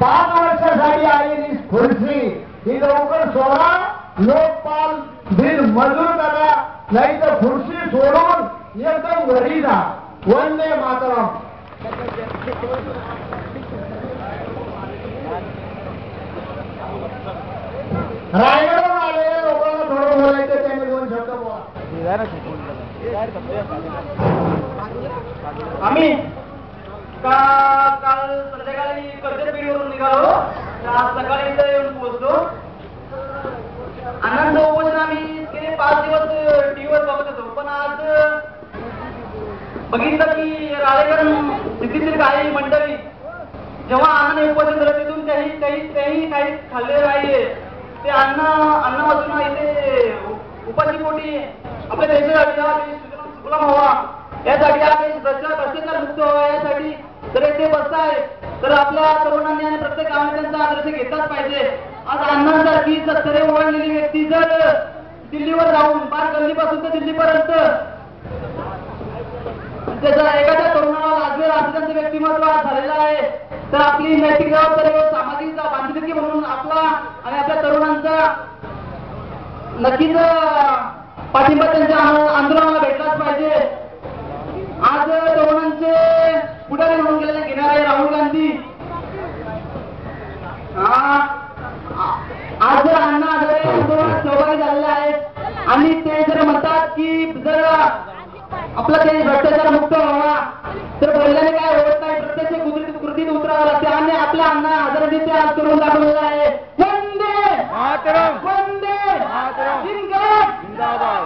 5 वर्षासाठी आलेली खुर्ची ही लवकर सोडा, लोकपाल बिल मंजूर करा, नाही तर खुर्ची सोडून एकदम घरी जा. वंदे मातरम. रायगडवरून आलेल्या लोकांना थोडं बोलायचं, त्यांनी 2 शब्द बोला. आम्ही काल संध्याकाळी कर्जतपेढीवरून निघालो, आज सकाळी इथं येऊन पोहोचलो. आनंद उपोषण आम्ही गेले 5 दिवस टीव्हीवर बघत होतो, पण आज बघितलं की राळेकर सिद्धीतील काही मंडळी जेव्हा अन्न उपोषण झालं तिथून काही खाल्ले राहिले ते अन्न वाचून इथे उपाशी पोटी आपल्या देशासाठी सुफलाम व्हावा, यासाठी भ्रष्टाचार मुक्त व्हावा, यासाठी जर इथे बसताय तर आपल्या तरुणांनी आणि प्रत्येक गावाने त्यांचा आदर्श घेतलाच पाहिजे. आज अण्णांसारखी सत्तरे ओळखलेली व्यक्ती जर दिल्लीवर जाऊन पार गल्लीपासून तर दिल्लीपर्यंत त्याचा एखाद्या तरुणाला लाजलेला असं त्यांचं व्यक्तिमत्व झालेलं आहे, तर आपली नैतिक जबाबदारी व सामाजिक बांधिलकी म्हणून आपला आणि आपल्या तरुणांचा नक्कीच पाठिंबा त्यांच्या आंदोलनाला भेटलाच पाहिजे. आज तरुणांचे पुढारी म्हणून गेलेले घेणारे राहुल गांधी आज जर अण्णा हजारे आंदोलनात सहभागी झालेले आहेत आणि ते जर म्हणतात की जर आपला ते भ्रष्टाचार मुक्त व्हावा तर बोलल्याने काय होत नाही, प्रत्यक्ष कृतीत उतरावं लागते आणि आपल्या अण्णा हजारांनी ते आज करून दाखवलेलं आहे. वंदे मातरम, वंदे मातरम, जिंदाबाद.